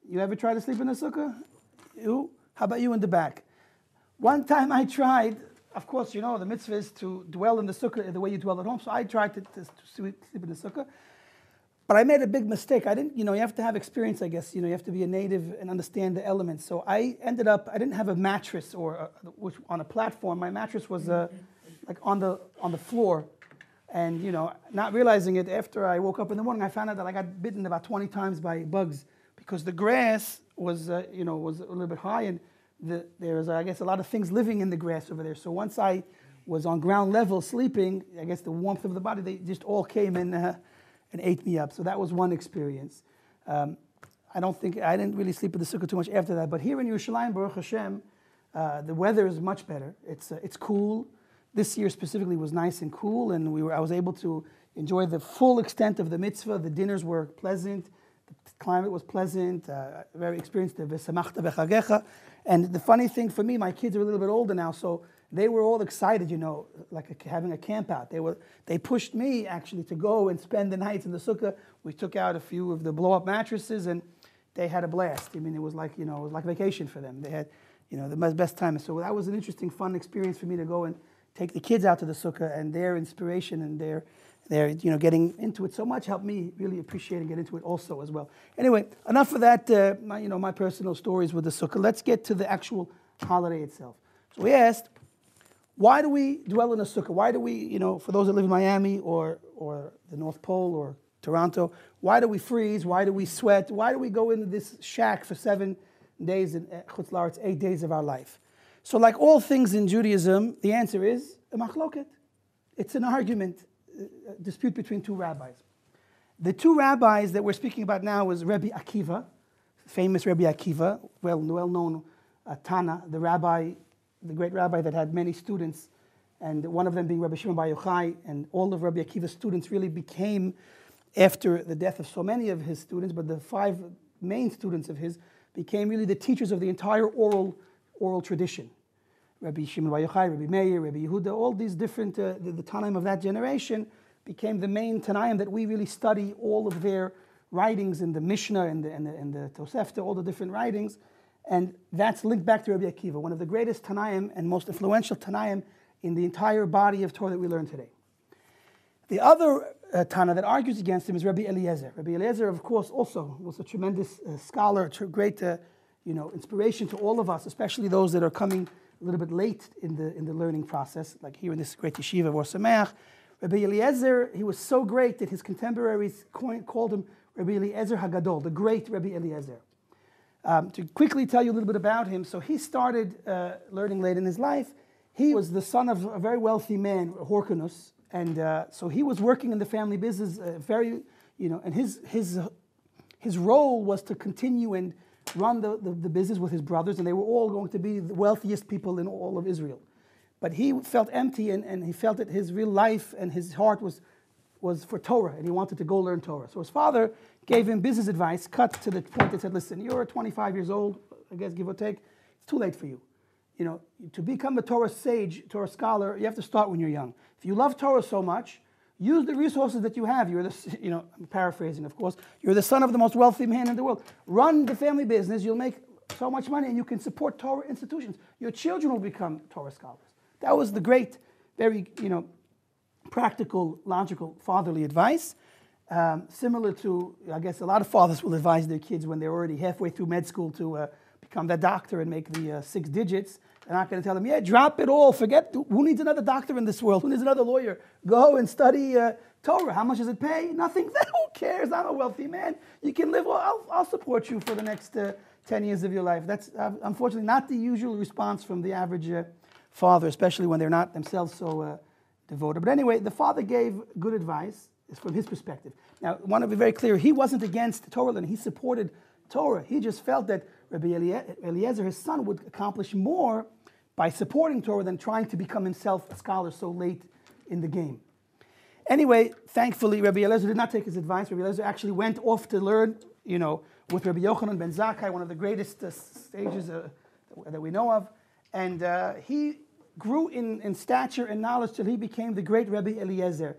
You ever try to sleep in the sukkah? You? How about you in the back? One time I tried, of course, you know, the mitzvah is to dwell in the sukkah the way you dwell at home, so I tried to sleep in the sukkah. But I made a big mistake. I didn't, you know, you have to have experience, I guess. You know, you have to be a native and understand the elements. So I ended up, I didn't have a mattress or which on a platform. My mattress was like on the floor. And, you know, not realizing it, after I woke up in the morning, I found out that I got bitten about 20 times by bugs because the grass was, you know, was a little bit high, and there was, I guess, a lot of things living in the grass over there. So once I was on ground level sleeping, I guess the warmth of the body, they just all came and ate me up. So that was one experience. I didn't really sleep in the sukkah too much after that. But here in Yerushalayim, Baruch Hashem, the weather is much better. It's cool. This year specifically was nice and cool, and I was able to enjoy the full extent of the mitzvah. The dinners were pleasant. The climate was pleasant. Very experienced the v'samachta b'chagecha. And the funny thing for me, my kids are a little bit older now, so they were all excited, you know, like having a camp out. They pushed me actually to go and spend the nights in the sukkah. We took out a few of the blow-up mattresses, and they had a blast. I mean, it was like, you know, it was like vacation for them. They had, you know, the best time. So that was an interesting, fun experience for me to go and take the kids out to the sukkah, and their inspiration and their you know, getting into it so much helped me really appreciate and get into it also as well. Anyway, enough of that, my personal stories with the sukkah. Let's get to the actual holiday itself. So we asked, why do we dwell in a sukkah? Why do we, you know, for those that live in Miami or the North Pole or Toronto, why do we freeze? Why do we sweat? Why do we go into this shack for 7 days in Chutz La'aretz, 8 days of our life? So like all things in Judaism, the answer is a machloket. It's an argument, a dispute between two rabbis. The two rabbis that we're speaking about now is Rabbi Akiva, famous Rabbi Akiva, well-known Tana, the great rabbi that had many students, and one of them being Rabbi Shimon Bar Yochai, and all of Rabbi Akiva's students really became, after the death of so many of his students, but the 5 main students of his became really the teachers of the entire oral tradition. Rabbi Shimon Bar Yochai, Rabbi Meir, Rabbi Yehuda, all these different, the Tanaim of that generation became the main Tanaim that we really study all of their writings in the Mishnah and the Tosefta, all the different writings. And that's linked back to Rabbi Akiva, one of the greatest Tanaim and most influential Tanaim in the entire body of Torah that we learn today. The other Tana that argues against him is Rabbi Eliezer. Rabbi Eliezer, of course, also was a tremendous scholar, great inspiration to all of us, especially those that are coming a little bit late in the learning process, like here in this great yeshiva of Or Sameach. Rabbi Eliezer, he was so great that his contemporaries called him Rabbi Eliezer Hagadol, the great Rabbi Eliezer. To quickly tell you a little bit about him, so he started learning late in his life. He was the son of a very wealthy man, Horkanus, and so he was working in the family business, and his role was to continue and run the business with his brothers, and they were all going to be the wealthiest people in all of Israel. But he felt empty, and he felt that his real life and his heart was for Torah, and he wanted to go learn Torah. So his father gave him business advice, cut to the point that said, listen, you're 25 years old, I guess, give or take, it's too late for you. You know, to become a Torah sage, Torah scholar, you have to start when you're young. If you love Torah so much, use the resources that you have. You're I'm paraphrasing, of course. You're the son of the most wealthy man in the world. Run the family business. You'll make so much money, and you can support Torah institutions. Your children will become Torah scholars. That was the great, very, practical, logical, fatherly advice. Similar to, I guess, a lot of fathers will advise their kids when they're already halfway through med school to become that doctor and make the 6 digits. They're not going to tell them, yeah, drop it all. Forget, who needs another doctor in this world? Who needs another lawyer? Go and study Torah. How much does it pay? Nothing. Who cares? I'm a wealthy man. You can live, I'll support you for the next 10 years of your life. That's unfortunately not the usual response from the average father, especially when they're not themselves so devoted. But anyway, the father gave good advice from his perspective. Now, I want to be very clear. He wasn't against Torah learning. He supported Torah. He just felt that Rabbi Eliezer, his son, would accomplish more by supporting Torah than trying to become himself a scholar so late in the game. Anyway, thankfully, Rabbi Eliezer did not take his advice. Rabbi Eliezer actually went off to learn, with Rabbi Yochanan ben Zakkai, one of the greatest sages that we know of. And he grew in stature and knowledge till he became the great Rabbi Eliezer.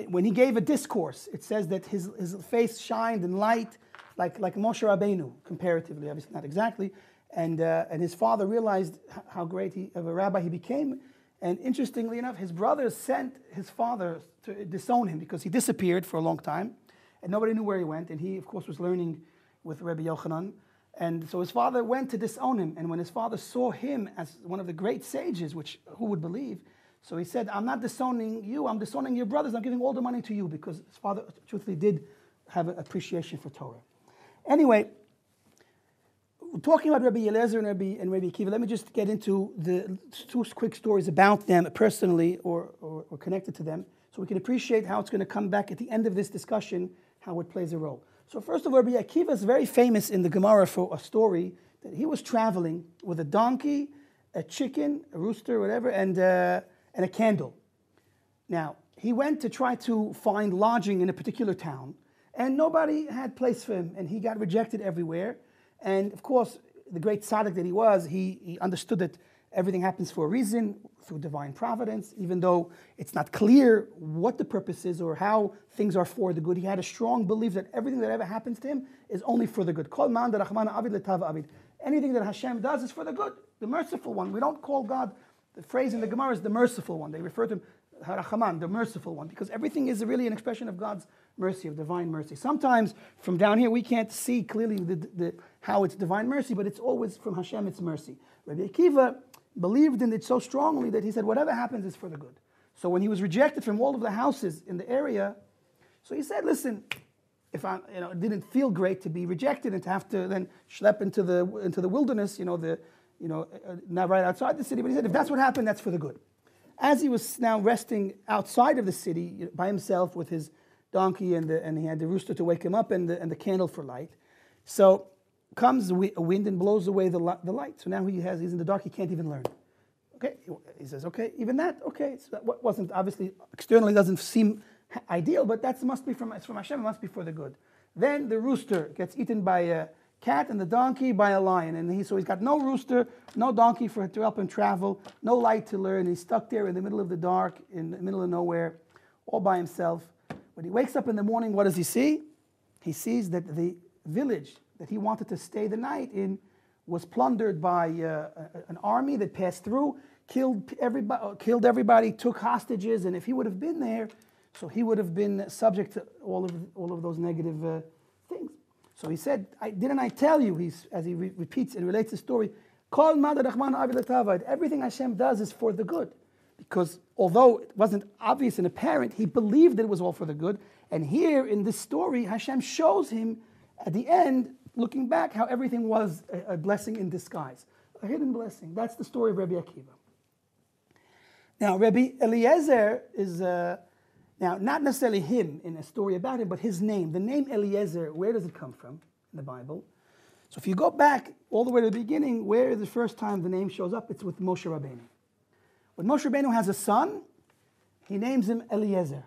When he gave a discourse, it says that his face shined in light like Moshe Rabbeinu, comparatively, obviously not exactly. And his father realized how great of a rabbi he became. And interestingly enough, his brothers sent his father to disown him because he disappeared for a long time, and nobody knew where he went. And he, of course, was learning with Rabbi Yochanan. And so his father went to disown him. And when his father saw him as one of the great sages, which who would believe? So he said, I'm not disowning you, I'm disowning your brothers. I'm giving all the money to you, because his father truthfully did have an appreciation for Torah. Anyway, talking about Rabbi Eliezer and Rabbi Akiva, let me just get into the two quick stories about them personally or connected to them, so we can appreciate how it's going to come back at the end of this discussion, how it plays a role. So first of all, Rabbi Akiva is very famous in the Gemara for a story that he was traveling with a donkey, a chicken, a rooster, whatever, and a candle. Now, he went to try to find lodging in a particular town, and nobody had place for him, and he got rejected everywhere. And of course, the great tzaddik that he was, he understood that everything happens for a reason, through divine providence, even though it's not clear what the purpose is or how things are for the good. He had a strong belief that everything that ever happens to him is only for the good. Kol man derachmana avid letava avid. Anything that Hashem does is for the good, the merciful one. We don't call God, the phrase in the Gemara is the merciful one. They refer to him, Harachaman, the merciful one, because everything is really an expression of God's mercy, of divine mercy. Sometimes from down here we can't see clearly how it's divine mercy, but it's always from Hashem, it's mercy. Rabbi Akiva believed in it so strongly that he said whatever happens is for the good. So when he was rejected from all of the houses in the area, so he said, listen, if it didn't feel great to be rejected and to have to then schlep into the wilderness, not right outside the city, but he said if that's what happened, that's for the good. As he was now resting outside of the city by himself with his donkey and he had the rooster to wake him up and the candle for light, so comes a wind and blows away the light. So now he's in the dark, he can't even learn. Okay, he says, okay, even that, okay. So that wasn't, obviously, externally doesn't seem ideal, but that must be from Hashem, it must be for the good. Then the rooster gets eaten by a cat and the donkey by a lion. And so he's got no rooster, no donkey to help him travel, no light to learn. He's stuck there in the middle of the dark, in the middle of nowhere, all by himself. When he wakes up in the morning, what does he see? He sees that the village that he wanted to stay the night in was plundered by an army that passed through, killed everybody, took hostages, and if he would have been there, so he would have been subject to all of those negative things. So he said, didn't I tell you, as he repeats and relates the story, Kol ma derachmana avid letava. Everything Hashem does is for the good. Because although it wasn't obvious and apparent, he believed that it was all for the good. And here in this story, Hashem shows him at the end, looking back, how everything was a blessing in disguise, a hidden blessing. That's the story of Rabbi Akiva. Now, Rabbi Eliezer is now not necessarily him in a story about him, but his name. The name Eliezer, where does it come from in the Bible? So if you go back all the way to the beginning, where is the first time the name shows up? It's with Moshe Rabbeinu. When Moshe Rabbeinu has a son, he names him Eliezer.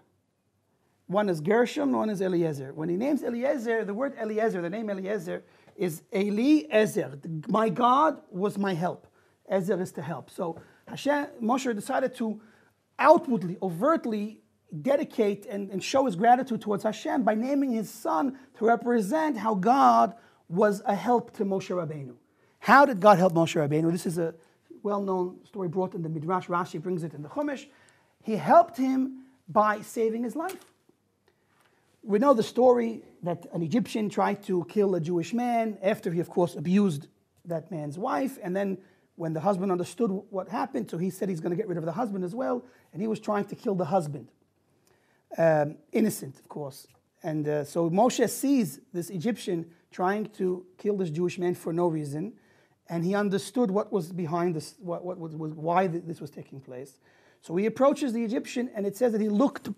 One is Gershom, one is Eliezer. When he names Eliezer, the word Eliezer, the name Eliezer, is Eli Ezer. My God was my help. Ezer is to help. So Moshe decided to outwardly, overtly dedicate and show his gratitude towards Hashem by naming his son to represent how God was a help to Moshe Rabbeinu. How did God help Moshe Rabbeinu? This is a well-known story brought in the Midrash. Rashi brings it in the Chumash. He helped him by saving his life. We know the story that an Egyptian tried to kill a Jewish man after he, of course, abused that man's wife. And then when the husband understood what happened, so he said he's going to get rid of the husband as well. And he was trying to kill the husband. Innocent, of course. And so Moshe sees this Egyptian trying to kill this Jewish man for no reason. And he understood what was behind this, why this was taking place. So he approaches the Egyptian, and it says that he looked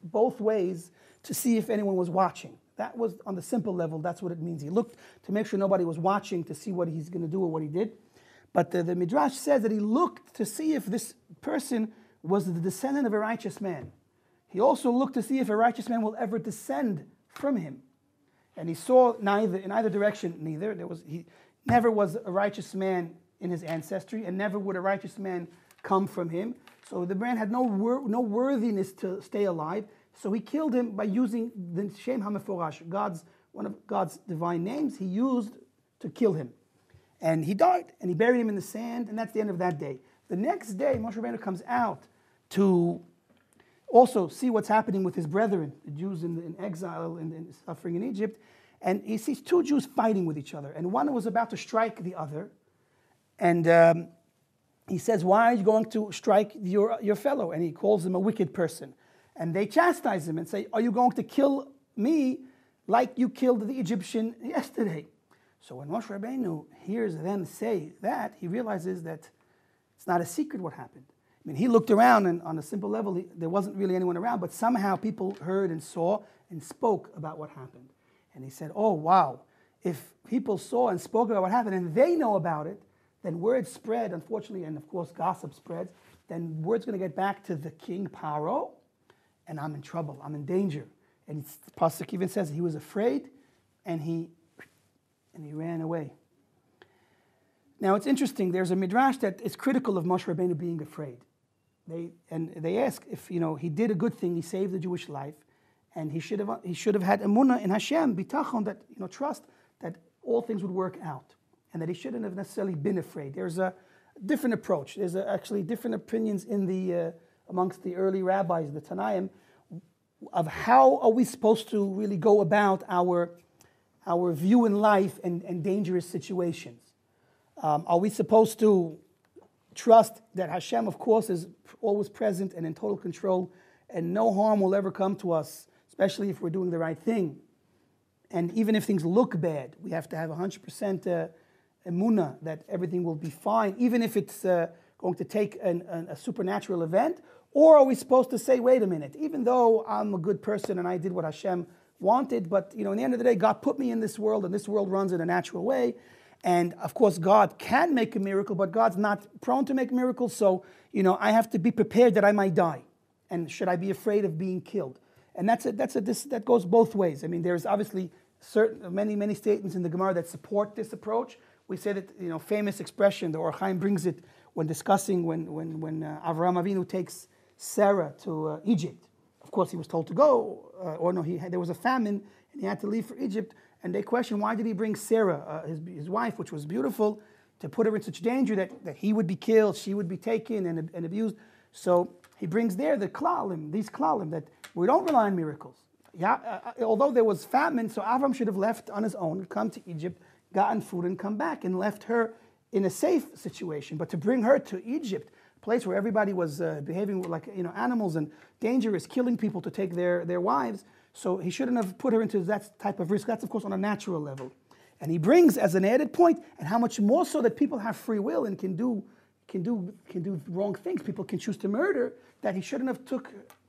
both ways to see if anyone was watching. That was on the simple level, that's what it means. He looked to make sure nobody was watching to see what he's going to do or what he did. But the Midrash says that he looked to see if this person was the descendant of a righteous man. He also looked to see if a righteous man will ever descend from him. And he saw neither, in either direction, neither. He never was a righteous man in his ancestry, and never would a righteous man come from him. So the man had no worthiness to stay alive. So he killed him by using the Shem HaMeforash, God's one of God's divine names, he used to kill him. And he died, and he buried him in the sand, and that's the end of that day. The next day, Moshe Rabbeinu comes out to also see what's happening with his brethren, the Jews in exile and suffering in Egypt. And he sees two Jews fighting with each other. And one was about to strike the other. And he says, why are you going to strike your fellow? And he calls him a wicked person. And they chastise him and say, are you going to kill me like you killed the Egyptian yesterday? So when Moshe Rabbeinu hears them say that, he realizes that it's not a secret what happened. I mean, he looked around, and on a simple level, there wasn't really anyone around, but somehow people heard and saw and spoke about what happened. And he said, oh, wow, if people saw and spoke about what happened and they know about it, then word spread, unfortunately, and of course gossip spreads, then word's going to get back to the king Paro, and I'm in trouble, I'm in danger. And the pasuk even says he was afraid, and he ran away. Now it's interesting, there's a midrash that is critical of Moshe Rabbeinu being afraid. They ask if he did a good thing, he saved the Jewish life, and he should have had emunah in Hashem, bitachon, that trust that all things would work out, and that he shouldn't have necessarily been afraid. There's a different approach. There's actually different opinions in the amongst the early rabbis, the Tanaim, of how are we supposed to really go about our view in life and dangerous situations. Are we supposed to trust that Hashem, of course, is always present and in total control, and no harm will ever come to us, especially if we're doing the right thing? And even if things look bad, we have to have 100% emunah that everything will be fine, even if it's going to take a supernatural event. Or are we supposed to say, wait a minute, even though I'm a good person and I did what Hashem wanted, but in the end of the day, God put me in this world, and this world runs in a natural way. And of course, God can make a miracle, but God's not prone to make miracles. So, I have to be prepared that I might die. And should I be afraid of being killed? And that goes both ways. I mean, there's obviously many statements in the Gemara that support this approach. We say that, famous expression, the Or Chaim brings it when discussing when Avraham Avinu takes Sarah to Egypt. Of course, he was told to go, there was a famine, and he had to leave for Egypt. And they question, why did he bring Sarah, his wife, which was beautiful, to put her in such danger that he would be killed, she would be taken and abused? So he brings there these klalim, that we don't rely on miracles. Although there was famine, so Avram should have left on his own, come to Egypt, gotten food, and come back, and left her in a safe situation. But to bring her to Egypt, a place where everybody was behaving like animals and dangerous, killing people to take their wives, so he shouldn't have put her into that type of risk. That's, of course, on a natural level. And he brings as an added point, and how much more so that people have free will and can do wrong things. People can choose to murder, that he shouldn't have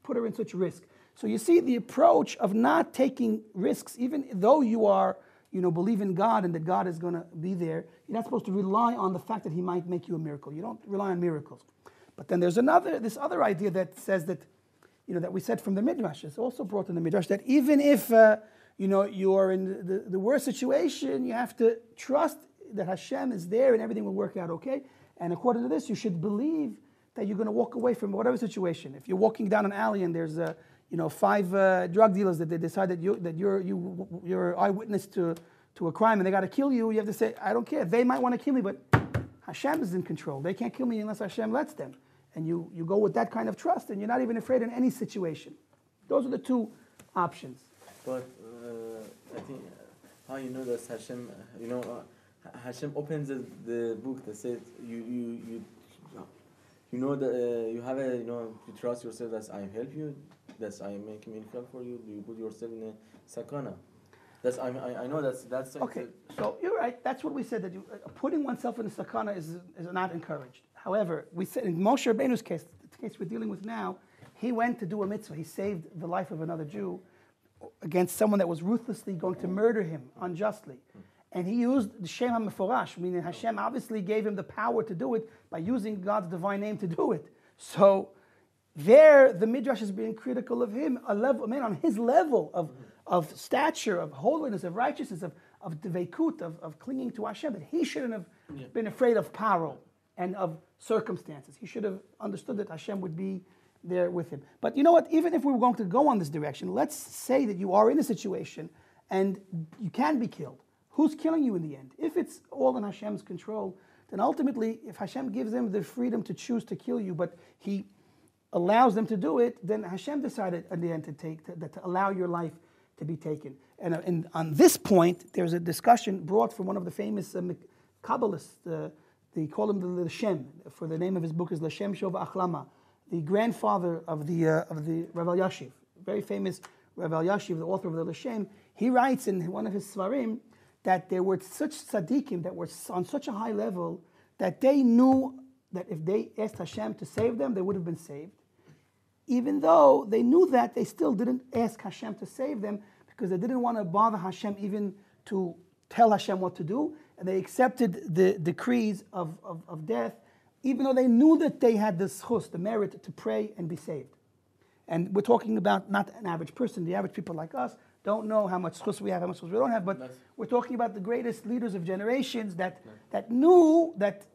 put her in such risk. So you see the approach of not taking risks, even though you are, believe in God and that God is going to be there. You're not supposed to rely on the fact that he might make you a miracle. You don't rely on miracles. But then there's this other idea that says that, that we said from the Midrash, it's also brought in the Midrash, that even if, you're in the worst situation, you have to trust that Hashem is there and everything will work out okay. And according to this, you should believe that you're going to walk away from whatever situation. If you're walking down an alley and there's 5 drug dealers that they decide that you're eyewitness to a crime and they got to kill you, you have to say, I don't care. They might want to kill me, but Hashem is in control. They can't kill me unless Hashem lets them. And you go with that kind of trust, and you're not even afraid in any situation. Those are the two options. But I think how that Hashem, Hashem opens the book that says you have you trust yourself that I help you, that I make miracle for you. You put yourself in a sakana. That's I know that's okay. So you're right. That's what we said, that putting oneself in a sakana is not encouraged. However, we said in Moshe Rabbeinu's case, the case we're dealing with now, he went to do a mitzvah. He saved the life of another Jew against someone that was ruthlessly going to murder him unjustly. And he used the Shem HaMeforash, meaning Hashem obviously gave him the power to do it by using God's divine name to do it. So there, the Midrash is being critical of him, on his level of stature, of holiness, of righteousness, of devekut, of clinging to Hashem, that he shouldn't have been afraid of Paro and of circumstances. He should have understood that Hashem would be there with him. But you know what? Even if we were going to go on this direction, let's say that you are in a situation and you can be killed. Who's killing you in the end? If it's all in Hashem's control, then ultimately, if Hashem gives them the freedom to choose to kill you, but He allows them to do it, then Hashem decided in the end to allow your life to be taken. And on this point, there's a discussion brought from one of the famous Kabbalists. They call him the Lashem. For the name of his book is Lashem Shov Achlama, the grandfather of the Rav Elyashiv, very famous Rav Elyashiv, the author of the Lashem. He writes in one of his Svarim that there were such tzaddikim that were on such a high level that they knew that if they asked Hashem to save them, they would have been saved. Even though they knew that, they still didn't ask Hashem to save them because they didn't want to bother Hashem even to tell Hashem what to do. And they accepted the decrees of death, even though they knew that they had the schus, the merit to pray and be saved. And we're talking about not an average person. The average people like us don't know how much schus we have, how much schus we don't have, but we're talking about the greatest leaders of generations that knew that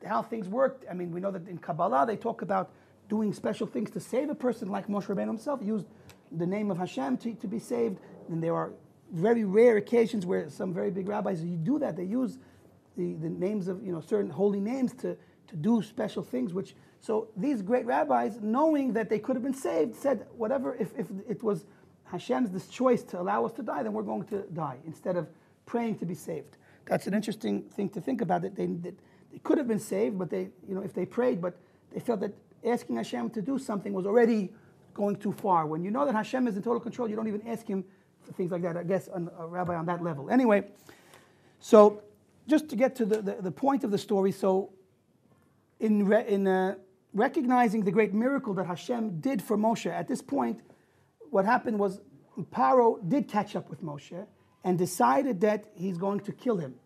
how things worked. I mean, we know that in Kabbalah they talk about doing special things to save a person, like Moshe Rabbeinu himself used the name of Hashem to be saved. And there are very rare occasions where some very big rabbis do that. They use the names of certain holy names to do special things. So these great rabbis, knowing that they could have been saved, said, whatever, if it was Hashem's choice to allow us to die, then we're going to die instead of praying to be saved. That's an interesting thing to think about. That they could have been saved, but if they prayed, but they felt that asking Hashem to do something was already going too far. When you know that Hashem is in total control, you don't even ask Him for things like that. I guess a rabbi on that level. Anyway, so just to get to the point of the story, so in recognizing the great miracle that Hashem did for Moshe, at this point, what happened was Paro did catch up with Moshe and decided that he's going to kill him.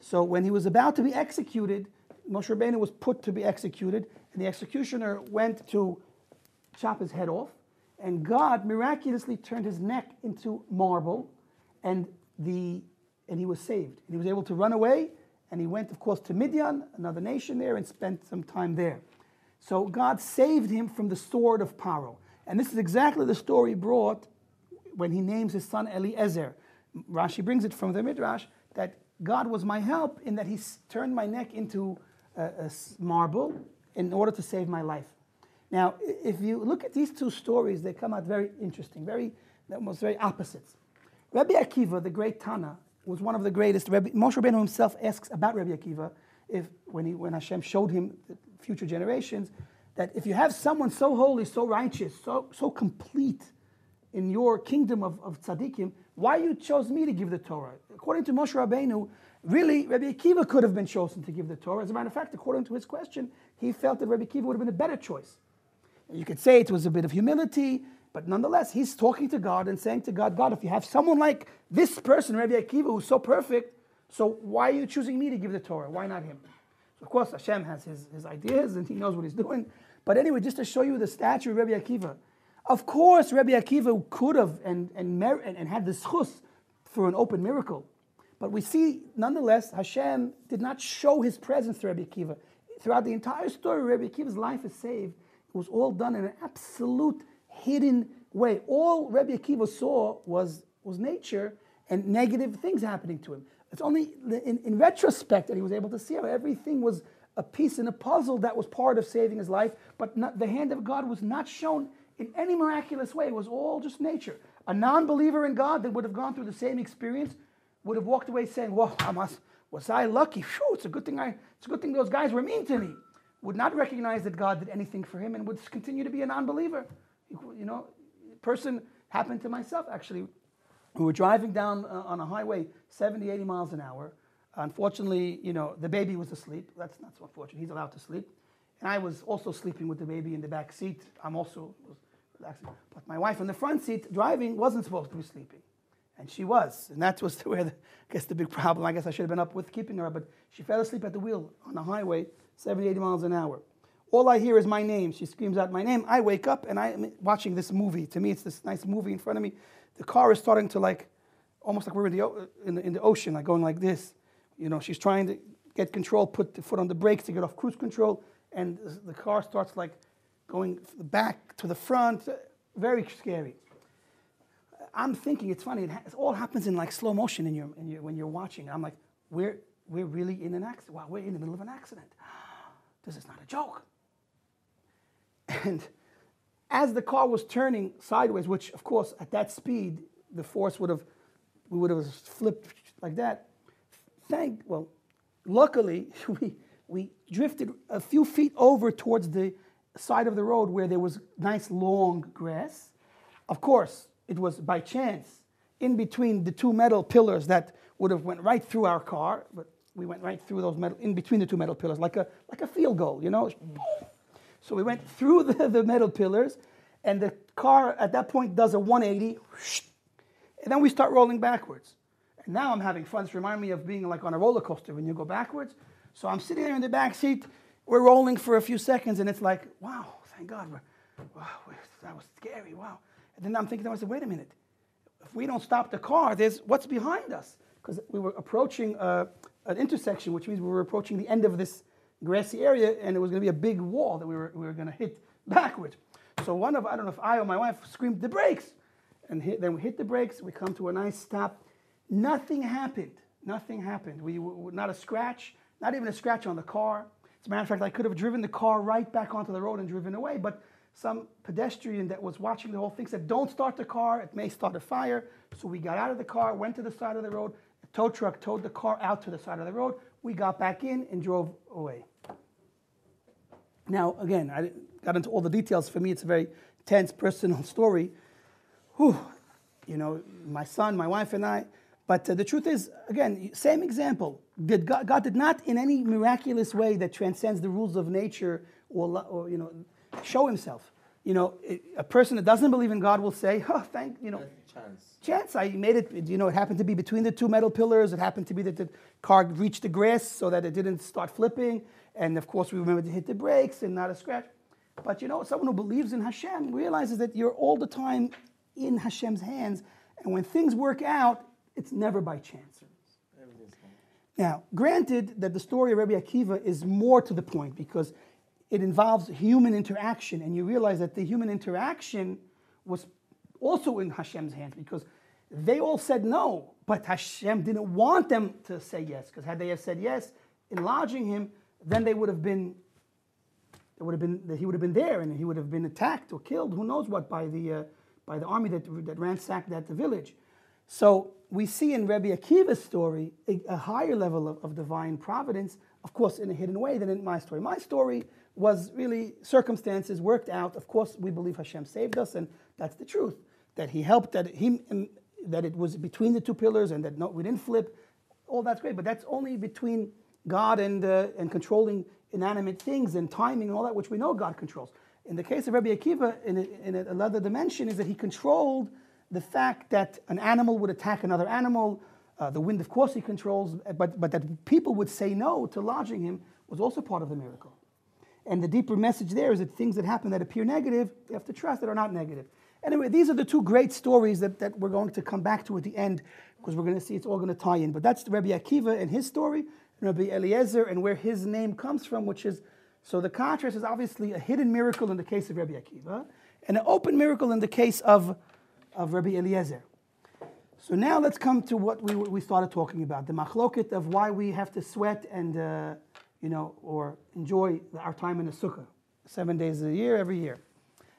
So when he was about to be executed, Moshe Rabbeinu was put to be executed, and the executioner went to chop his head off, and God miraculously turned his neck into marble, and he was saved. And he was able to run away, and he went, of course, to Midian, another nation there, and spent some time there. So God saved him from the sword of Paro. And this is exactly the story brought when he names his son Eliezer. Rashi brings it from the Midrash that God was my help in that He turned my neck into a marble in order to save my life. Now, if you look at these two stories, they come out very interesting, almost very opposites. Rabbi Akiva, the great Tana, was one of the greatest. Moshe Rabbeinu himself asks about Rabbi Akiva when Hashem showed him the future generations, that if you have someone so holy, so righteous, so complete in your kingdom of tzaddikim, why you chose me to give the Torah? According to Moshe Rabbeinu, really, Rabbi Akiva could have been chosen to give the Torah. As a matter of fact, according to his question, he felt that Rabbi Akiva would have been a better choice. You could say it was a bit of humility, but nonetheless, he's talking to God and saying to God, God, if you have someone like this person, Rabbi Akiva, who's so perfect, so why are you choosing me to give the Torah? Why not him? So of course, Hashem has his ideas and He knows what He's doing. But anyway, just to show you the stature of Rabbi Akiva, of course, Rabbi Akiva could have and had the schus for an open miracle. But we see, nonetheless, Hashem did not show His presence to Rabbi Akiva. Throughout the entire story, Rabbi Akiva's life is saved. It was all done in an absolute hidden way. All Rabbi Akiva saw was nature and negative things happening to him. It's only in retrospect that he was able to see how everything was a piece in a puzzle that was part of saving his life, but the hand of God was not shown in any miraculous way. It was all just nature. A non-believer in God that would have gone through the same experience would have walked away saying, "Whoa, was I lucky? Phew, it's a good thing those guys were mean to me." Would not recognize that God did anything for him and would continue to be a non-believer. Person happened to myself actually. We were driving down on a highway 70, 80 miles an hour. Unfortunately, the baby was asleep. That's not so unfortunate. He's allowed to sleep. And I was also sleeping with the baby in the back seat. I'm also relaxing. But my wife in the front seat driving wasn't supposed to be sleeping. And she was. And that was where, the big problem. I guess I should have been up with keeping her. But she fell asleep at the wheel on the highway, 70, 80 miles an hour. All I hear is my name. She screams out my name. I wake up and I'm watching this movie. To me, it's this nice movie in front of me. The car is starting to almost like we're in the ocean, like going like this. She's trying to get control, put the foot on the brakes to get off cruise control. And the car starts going back to the front. Very scary. I'm thinking, it's funny, it all happens in like slow motion when you're watching. I'm like, we're really in an accident. Wow, we're in the middle of an accident. This is not a joke. And as the car was turning sideways, which of course at that speed, the force we would have flipped like that. Luckily, we drifted a few feet over towards the side of the road where there was nice long grass. Of course, it was by chance in between the two metal pillars that would have went right through our car, but we went right through those in between the two metal pillars, like a field goal, you know. So we went through the metal pillars, and the car at that point does a 180, and then we start rolling backwards. And now I'm having fun. It's reminding me of being like on a roller coaster when you go backwards. So I'm sitting there in the back seat, we're rolling for a few seconds, and it's like, wow, thank God, that was scary, wow. And then I'm thinking to myself, wait a minute, if we don't stop the car, there's what's behind us? Because we were approaching an intersection, which means we were approaching the end of this grassy area, and it was going to be a big wall that we were going to hit backwards. So I don't know if I or my wife screamed the brakes, and then we hit the brakes. We come to a nice stop. Nothing happened. Nothing happened. Not a scratch, not even a scratch on the car. As a matter of fact, I could have driven the car right back onto the road and driven away, but some pedestrian that was watching the whole thing said, don't start the car, it may start a fire. So we got out of the car, went to the side of the road, a tow truck towed the car out to the side of the road, we got back in and drove away. Now, again, I got into all the details. For me, it's a very tense, personal story. Whew. You know, my son, my wife, and I. But the truth is, again, same example. God did not, in any miraculous way that transcends the rules of nature or you know, show himself. You know, a person that doesn't believe in God will say, oh, chance. I made it, you know, it happened to be between the two metal pillars. It happened to be that the car reached the grass so that it didn't start flipping. And of course, we remember to hit the brakes and not a scratch. But you know, someone who believes in Hashem realizes that you're all the time in Hashem's hands. And when things work out, it's never by chance. Now, granted that the story of Rabbi Akiva is more to the point because it involves human interaction, and you realize that the human interaction was also in Hashem's hands because they all said no, but Hashem didn't want them to say yes, because had they have said yes in lodging him, then he would have been there, and he would have been attacked or killed, who knows what, by the army that ransacked that village. So we see in Rabbi Akiva's story a higher level of divine providence, of course, in a hidden way than in my story. My story was really circumstances worked out. Of course, we believe Hashem saved us, and that's the truth. That He helped, that it was between the two pillars, and that we didn't flip. All that's great, but that's only between God and controlling inanimate things and timing and all that, which we know God controls. In the case of Rabbi Akiva, in another dimension, is that he controlled the fact that an animal would attack another animal. The wind, of course, he controls, but that people would say no to lodging him was also part of the miracle. And the deeper message there is that things that happen that appear negative, you have to trust that are not negative. Anyway, these are the two great stories that we're going to come back to at the end, because we're going to see it's all going to tie in. But that's Rabbi Akiva and his story, and Rabbi Eliezer and where his name comes from, which is, so the contrast is obviously a hidden miracle in the case of Rabbi Akiva, and an open miracle in the case of Rabbi Eliezer. So now let's come to what we started talking about, the machloket of why we have to sweat and or enjoy our time in the sukkah, 7 days a year, every year.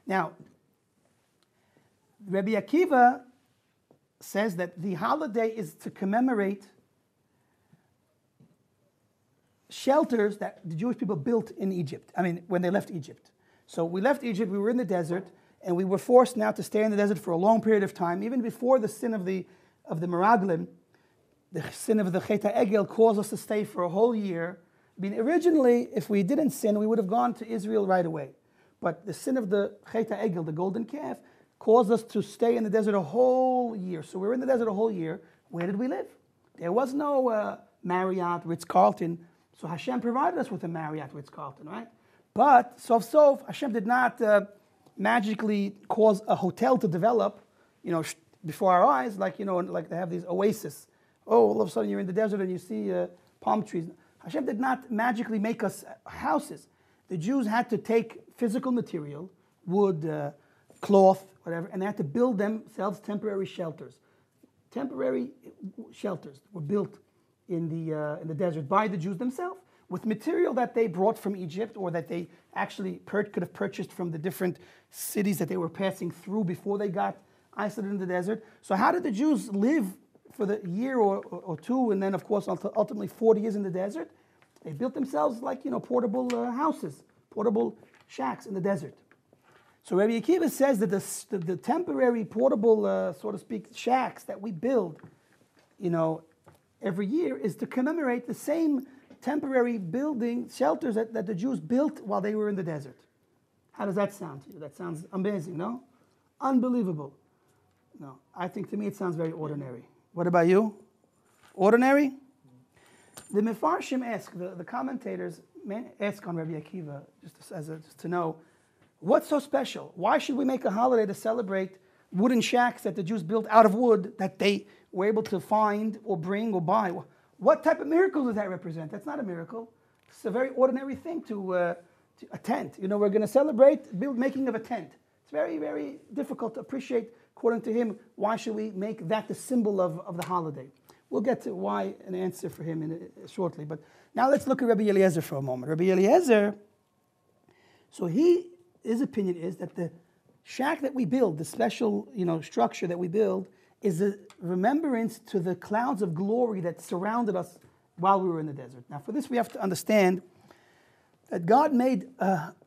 Now, Rabbi Akiva says that the holiday is to commemorate shelters that the Jewish people built in Egypt. I mean, when they left Egypt. So we left Egypt, we were in the desert, and we were forced now to stay in the desert for a long period of time. Even before the sin of the Meraglim, the sin of the Chet HaEgel caused us to stay for a whole year. I mean, originally, if we didn't sin, we would have gone to Israel right away. But the sin of the Chet HaEgel, the golden calf, caused us to stay in the desert a whole year. So we were in the desert a whole year. Where did we live? There was no Marriott, Ritz-Carlton. So Hashem provided us with a Marriott, Ritz-Carlton, right? But, sof, Hashem did not magically cause a hotel to develop, before our eyes, like they have these oases. Oh, all of a sudden you're in the desert and you see palm trees. Hashem did not magically make us houses. The Jews had to take physical material, wood, cloth, whatever, and they had to build themselves temporary shelters. Temporary shelters were built in the desert by the Jews themselves with material that they brought from Egypt or that they actually could have purchased from the different cities that they were passing through before they got isolated in the desert. So how did the Jews live for the year or two, and then of course ultimately 40 years in the desert? They built themselves like, portable houses, portable shacks in the desert. So Rabbi Akiva says that the temporary portable, so to speak, shacks that we build, every year is to commemorate the same temporary building shelters that the Jews built while they were in the desert. How does that sound to you? That sounds amazing, no? Unbelievable. No, I think to me it sounds very ordinary. What about you? Ordinary? The Mefarshim ask, the commentators ask on Rabbi Akiva, just to know, what's so special? Why should we make a holiday to celebrate wooden shacks that the Jews built out of wood that they were able to find or bring or buy? What type of miracle does that represent? That's not a miracle. It's a very ordinary thing to a tent. We're going to celebrate making of a tent. It's very, very difficult to appreciate, according to him. Why should we make that the symbol of the holiday? We'll get to why an answer for him shortly. But now let's look at Rabbi Eliezer for a moment. Rabbi Eliezer, so his opinion is that the shack that we build, the special structure that we build, is a remembrance to the clouds of glory that surrounded us while we were in the desert. Now for this we have to understand that God made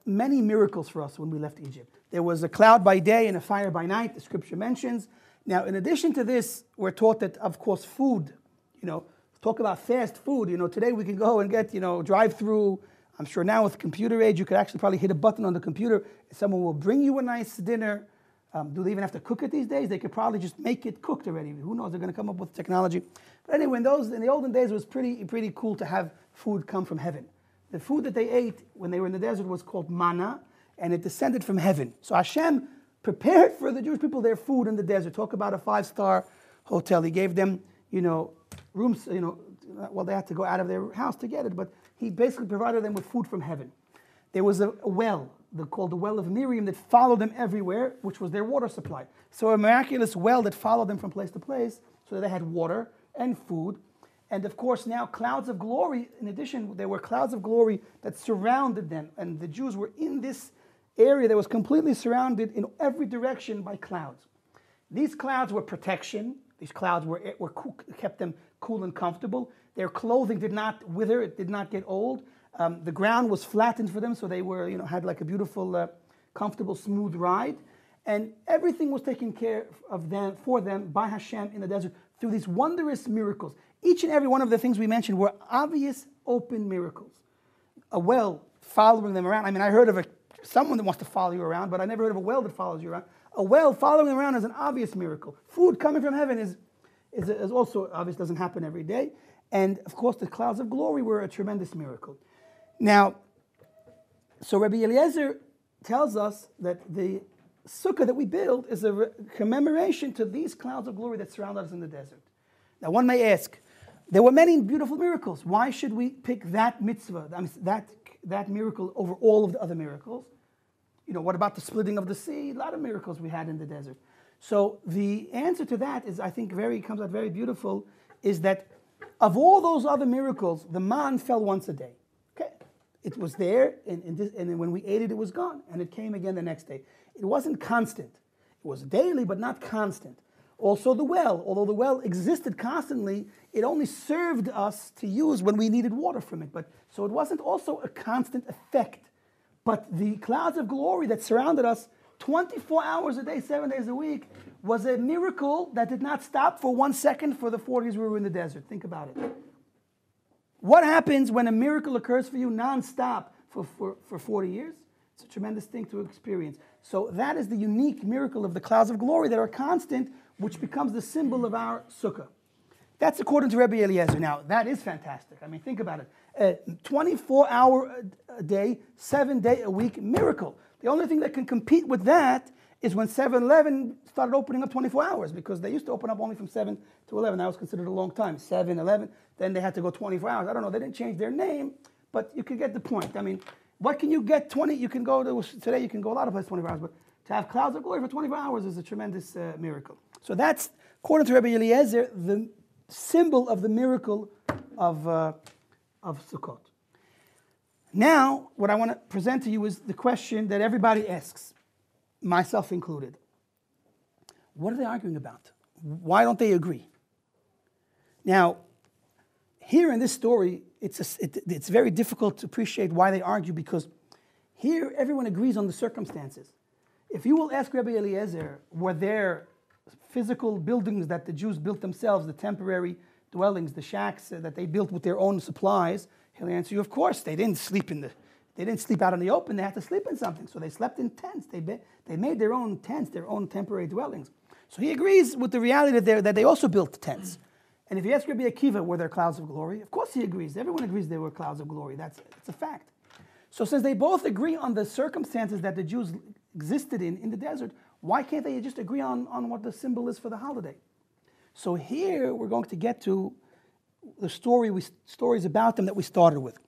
many miracles for us when we left Egypt. There was a cloud by day and a fire by night, the scripture mentions. Now in addition to this, we're taught that, of course, food, talk about fast food. Today we can go and get, drive-through. I'm sure now with computer age, you could actually probably hit a button on the computer. Someone will bring you a nice dinner. Do they even have to cook it these days? They could probably just make it cooked already. Who knows? They're going to come up with technology. But anyway, in the olden days, it was pretty cool to have food come from heaven. The food that they ate when they were in the desert was called manna, and it descended from heaven. So Hashem prepared for the Jewish people their food in the desert. Talk about a 5-star hotel. He gave them, rooms, well, they had to go out of their house to get it, but he basically provided them with food from heaven. There was a well, called the well of Miriam, that followed them everywhere, which was their water supply. So a miraculous well that followed them from place to place, so that they had water and food. And of course now clouds of glory, in addition, there were clouds of glory that surrounded them. And the Jews were in this area that was completely surrounded in every direction by clouds. These clouds were protection. These clouds kept them cool and comfortable. Their clothing did not wither, it did not get old. The ground was flattened for them, so they were, had like a beautiful, comfortable, smooth ride. And everything was taken care of for them by Hashem in the desert through these wondrous miracles. Each and every one of the things we mentioned were obvious, open miracles. A well following them around. I mean, I heard of someone that wants to follow you around, but I never heard of a well that follows you around. A well following them around is an obvious miracle. Food coming from heaven is also obvious, doesn't happen every day. And of course, the clouds of glory were a tremendous miracle. Now, so Rabbi Eliezer tells us that the sukkah that we build is a commemoration to these clouds of glory that surround us in the desert. Now, one may ask, there were many beautiful miracles. Why should we pick that mitzvah, that miracle over all of the other miracles? What about the splitting of the sea? A lot of miracles we had in the desert. So the answer to that is, I think, comes out very beautiful, is that of all those other miracles, the man fell once a day. Okay, it was there, and when we ate it, it was gone, and it came again the next day. It wasn't constant. It was daily, but not constant. Also the well, although the well existed constantly, it only served us to use when we needed water from it. So it wasn't also a constant effect. But the clouds of glory that surrounded us 24 hours a day, 7 days a week, was a miracle that did not stop for 1 second for the 40 years we were in the desert. Think about it. What happens when a miracle occurs for you non-stop for 40 years? It's a tremendous thing to experience. So that is the unique miracle of the clouds of glory that are constant, which becomes the symbol of our sukkah. That's according to Rabbi Eliezer. Now, that is fantastic. I mean, think about it. A 24-hour a day, 7-day a week miracle. The only thing that can compete with that is when 7-Eleven started opening up 24 hours, because they used to open up only from 7 to 11. That was considered a long time. 7, 11, then they had to go 24 hours. I don't know, they didn't change their name, but you can get the point. I mean, what can you get 20? You can go to, today you can go a lot of places 24 hours, but To have clouds of glory for 24 hours is a tremendous miracle. So that's, according to Rabbi Eliezer, the symbol of the miracle of Sukkot. Now, what I want to present to you is the question that everybody asks, myself included. What are they arguing about? Why don't they agree? Now, here in this story, it's very difficult to appreciate why they argue, because here everyone agrees on the circumstances. If you will ask Rabbi Eliezer, were there physical buildings that the Jews built themselves, the temporary dwellings, the shacks that they built with their own supplies, he'll answer you, of course, they didn't sleep out in the open, they had to sleep in something. So they slept in tents. They made their own tents, their own temporary dwellings. So he agrees with the reality that they also built tents. And if you ask Rabbi Akiva, were there clouds of glory? Of course he agrees. Everyone agrees there were clouds of glory. That's a fact. So since they both agree on the circumstances that the Jews existed in the desert, why can't they just agree on what the symbol is for the holiday? So here we're going to get to the stories about them that we started with.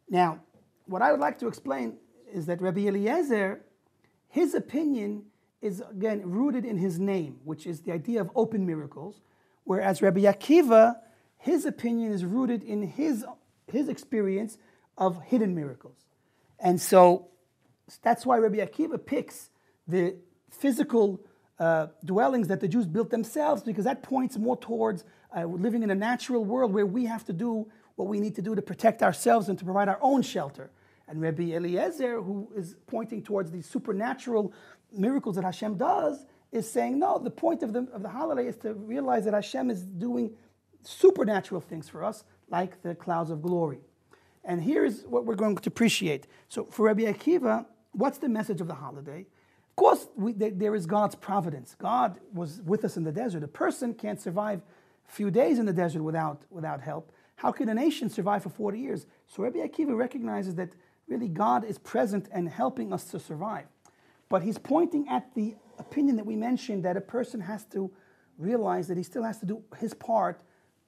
Now, what I would like to explain is that Rabbi Eliezer, his opinion is again rooted in his name, which is the idea of open miracles, whereas Rabbi Akiva, his opinion is rooted in his experience of hidden miracles. And so that's why Rabbi Akiva picks the physical dwellings that the Jews built themselves, because that points more towards living in a natural world where we have to do what we need to do to protect ourselves and to provide our own shelter. And Rabbi Eliezer, who is pointing towards these supernatural miracles that Hashem does, is saying, no, the point of the holiday is to realize that Hashem is doing supernatural things for us, like the clouds of glory. And here's what we're going to appreciate. So for Rabbi Akiva, what's the message of the holiday? Of course, there is God's providence. God was with us in the desert. A person can't survive a few days in the desert without help. How can a nation survive for 40 years? So Rabbi Akiva recognizes that really God is present and helping us to survive. But he's pointing at the opinion that we mentioned, that a person has to realize that he still has to do his part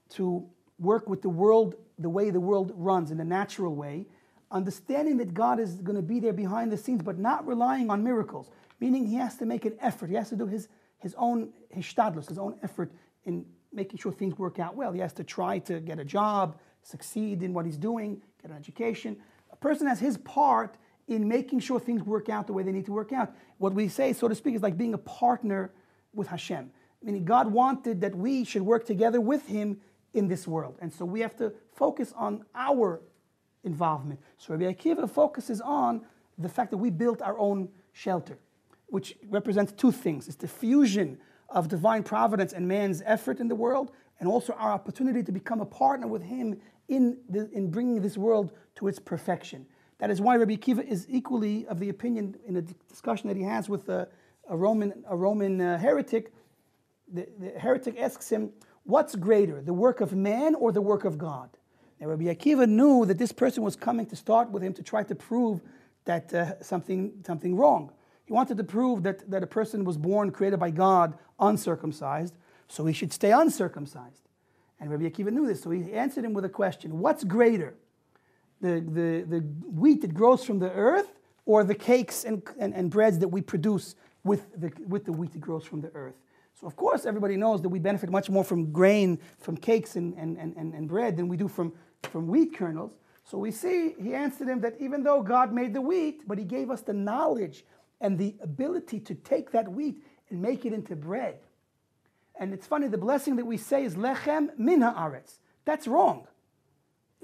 to work with the world the way the world runs, in a natural way, understanding that God is going to be there behind the scenes, but not relying on miracles, meaning he has to make an effort. He has to do his own hishtadlus, his own effort in making sure things work out well. He has to try to get a job, succeed in what he's doing, get an education. A person has his part in making sure things work out the way they need to work out. What we say, so to speak, is like being a partner with Hashem. Meaning God wanted that we should work together with him in this world. And so we have to focus on our involvement. So Rabbi Akiva focuses on the fact that we built our own shelter, which represents two things. It's the fusion of divine providence and man's effort in the world, and also our opportunity to become a partner with him in bringing this world to its perfection. That is why Rabbi Akiva is equally of the opinion, in a discussion that he has with a Roman heretic. The heretic asks him, what's greater, the work of man or the work of God? Now Rabbi Akiva knew that this person was coming to start with him to try to prove that something wrong. He wanted to prove that a person was born, created by God, uncircumcised, so he should stay uncircumcised. And Rabbi Akiva knew this, so he answered him with a question. What's greater, the wheat that grows from the earth, or the cakes and breads that we produce with the wheat that grows from the earth? So of course everybody knows that we benefit much more from grain, from cakes and bread than we do from wheat kernels. So we see, he answered him that even though God made the wheat, but he gave us the knowledge and the ability to take that wheat and make it into bread. And it's funny, the blessing that we say is lechem min haaretz. That's wrong.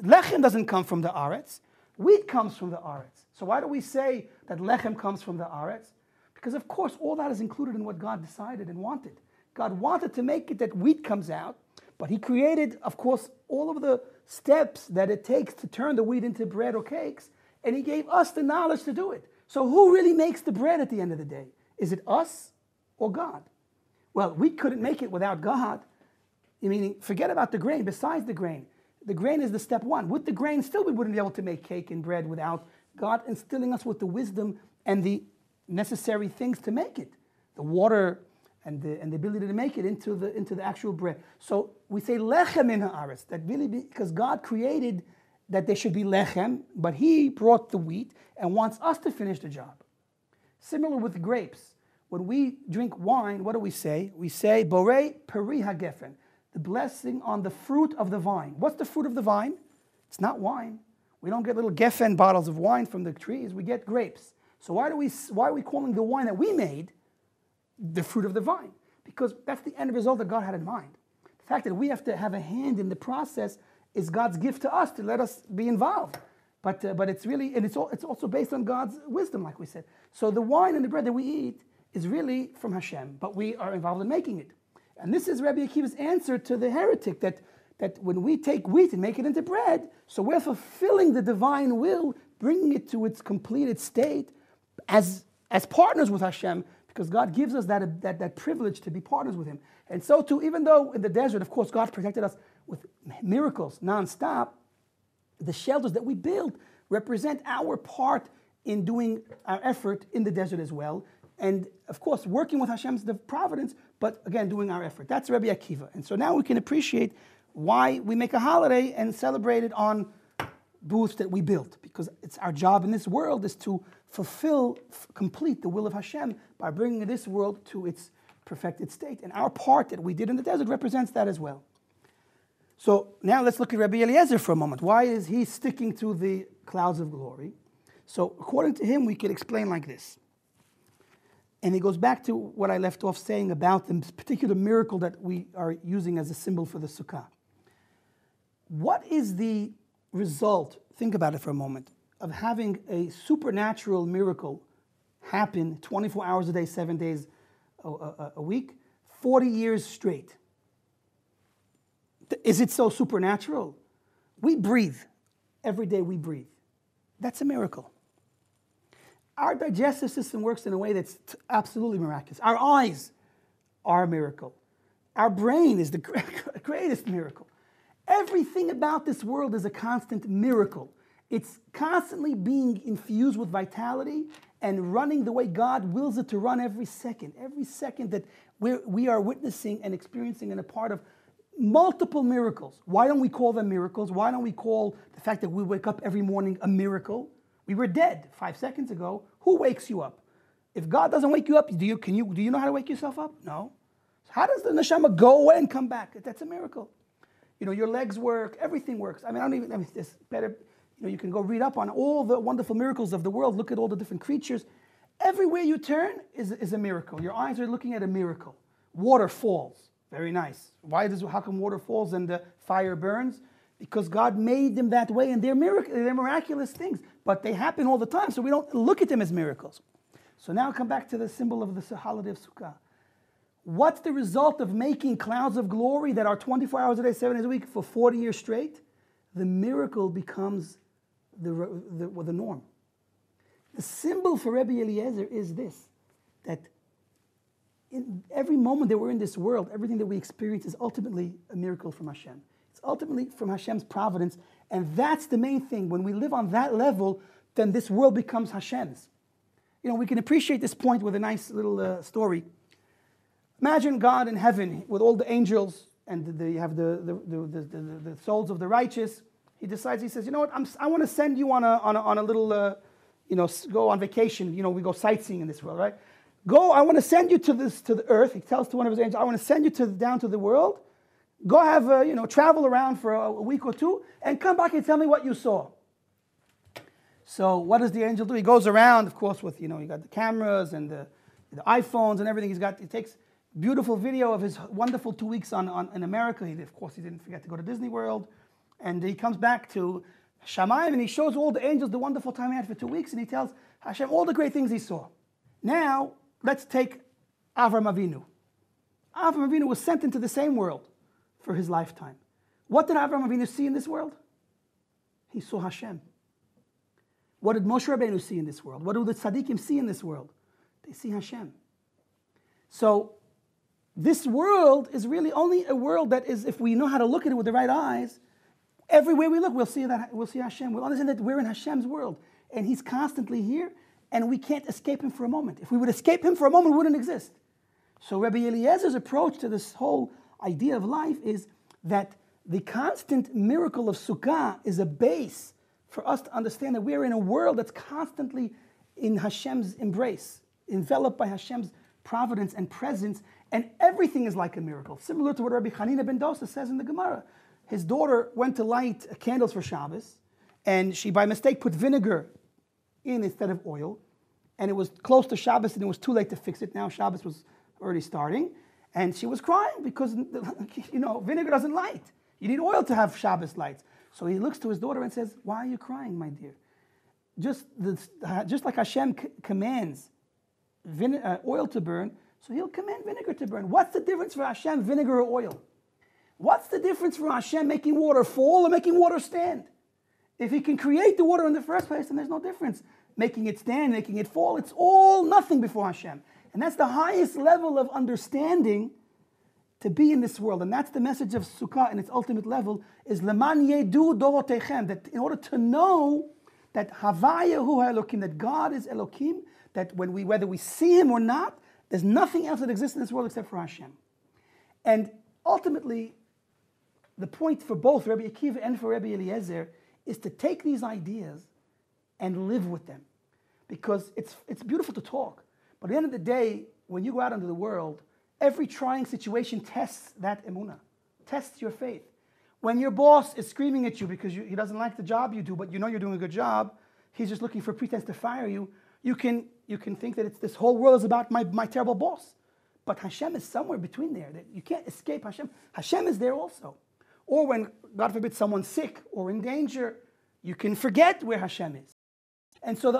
Lechem doesn't come from the aretz. Wheat comes from the aretz. So why do we say that lechem comes from the aretz? Because of course all that is included in what God decided and wanted. God wanted to make it that wheat comes out, but he created, of course, all of the steps that it takes to turn the wheat into bread or cakes, and he gave us the knowledge to do it. So who really makes the bread at the end of the day? Is it us or God? Well, we couldn't make it without God. Meaning, forget about the grain, besides the grain. The grain is the step one. With the grain, still we wouldn't be able to make cake and bread without God instilling us with the wisdom and the necessary things to make it. The water and the ability to make it into the actual bread. So we say lechem in haaretz, that really because God created that there should be lechem, but he brought the wheat and wants us to finish the job. Similar with grapes. When we drink wine, what do we say? We say, Borei Peri HaGefen, the blessing on the fruit of the vine. What's the fruit of the vine? It's not wine. We don't get little Geffen bottles of wine from the trees. We get grapes. So why are we calling the wine that we made the fruit of the vine? Because that's the end result that God had in mind. The fact that we have to have a hand in the process is God's gift to us to let us be involved. But it's really, and it's also based on God's wisdom, like we said. So the wine and the bread that we eat is really from Hashem, but we are involved in making it. And this is Rabbi Akiva's answer to the heretic that when we take wheat and make it into bread, so we're fulfilling the divine will, bringing it to its completed state as partners with Hashem, because God gives us that privilege to be partners with Him. And so too, even though in the desert, of course, God protected us with miracles nonstop, the shelters that we build represent our part in doing our effort in the desert as well. And of course, working with Hashem's providence, but again, doing our effort. That's Rabbi Akiva. And so now we can appreciate why we make a holiday and celebrate it on booths that we built. Because it's our job in this world is to complete the will of Hashem by bringing this world to its perfected state. And our part that we did in the desert represents that as well. So now let's look at Rabbi Eliezer for a moment. Why is he sticking to the clouds of glory? So according to him, we could explain like this. And he goes back to what I left off saying about the particular miracle that we are using as a symbol for the sukkah. What is the result, think about it for a moment, of having a supernatural miracle happen 24 hours a day, 7 days a week, 40 years straight? Is it so supernatural? We breathe. Every day we breathe. That's a miracle. Our digestive system works in a way that's absolutely miraculous. Our eyes are a miracle. Our brain is the greatest miracle. Everything about this world is a constant miracle. It's constantly being infused with vitality and running the way God wills it to run every second. Every second that we are witnessing and experiencing and a part of multiple miracles. Why don't we call them miracles? Why don't we call the fact that we wake up every morning a miracle? We were dead 5 seconds ago. Who wakes you up? If God doesn't wake you up, do you know how to wake yourself up? No. So how does the neshama go away and come back? That's a miracle. Your legs work, everything works. It's better, you can go read up on all the wonderful miracles of the world. Look at all the different creatures. Everywhere you turn is a miracle. Your eyes are looking at a miracle. Water falls. Very nice. How come water falls and the fire burns? Because God made them that way, and they're miraculous things. But they happen all the time, so we don't look at them as miracles. So now come back to the symbol of the holiday of Sukkah. What's the result of making clouds of glory that are 24 hours a day, 7 days a week for 40 years straight? The miracle becomes the norm. The symbol for Rabbi Eliezer is this, that in every moment that we're in this world, everything that we experience is ultimately a miracle from Hashem. It's ultimately from Hashem's providence, and that's the main thing. When we live on that level, then this world becomes Hashem's. We can appreciate this point with a nice little story. Imagine God in heaven with all the angels, and you have the souls of the righteous. He says, you know what, I want to send you on a little, go on vacation. We go sightseeing in this world, right? I want to send you to the earth. He tells to one of his angels, I want to send you down to the world. Go have travel around for a week or two, and come back and tell me what you saw. So what does the angel do? He goes around, of course, with you got the cameras and the iPhones and everything. He takes beautiful video of his wonderful 2 weeks in America. He didn't forget to go to Disney World, and he comes back to Shamayim and he shows all the angels the wonderful time he had for 2 weeks, and he tells Hashem all the great things he saw. Now let's take Avram Avinu. Avram Avinu was sent into the same world for his lifetime. What did Avram Avinu see in this world? He saw Hashem. What did Moshe Rabbeinu see in this world? What do the tzaddikim see in this world? They see Hashem. So this world is really only a world that is, if we know how to look at it with the right eyes, everywhere we look, we'll see Hashem. We'll understand that we're in Hashem's world, and He's constantly here, and we can't escape Him for a moment. If we would escape Him for a moment, we wouldn't exist. So Rabbi Eliezer's approach to this whole idea of life is that the constant miracle of Sukkah is a base for us to understand that we are in a world that's constantly in Hashem's embrace, enveloped by Hashem's providence and presence, and everything is like a miracle. Similar to what Rabbi Hanina ben Dosa says in the Gemara. His daughter went to light candles for Shabbos, and she by mistake put vinegar in instead of oil, and it was close to Shabbos and it was too late to fix it. Now Shabbos was already starting, and she was crying because, vinegar doesn't light. You need oil to have Shabbos lights. So he looks to his daughter and says, "Why are you crying, my dear? Just like Hashem commands oil to burn, so he'll command vinegar to burn. What's the difference for Hashem, vinegar or oil? What's the difference for Hashem making water fall or making water stand? If he can create the water in the first place, then there's no difference. Making it stand, making it fall, it's all nothing before Hashem. And that's the highest level of understanding to be in this world. And that's the message of Sukkah in its ultimate level, is Leman Yedu Dorotechem, that in order to know that Havaya Hu Elokim, that God is Elokim, that whether we see Him or not, there's nothing else that exists in this world except for Hashem. And ultimately, the point for both Rabbi Akiva and for Rabbi Eliezer is to take these ideas and live with them. Because it's beautiful to talk. But at the end of the day, when you go out into the world, every trying situation tests that emunah, tests your faith. When your boss is screaming at you because he doesn't like the job you do, but you know you're doing a good job, he's just looking for a pretense to fire you, you can think that this whole world is about my terrible boss. But Hashem is somewhere between there. That you can't escape Hashem. Hashem is there also. Or when, God forbid, someone's sick or in danger, you can forget where Hashem is. And so the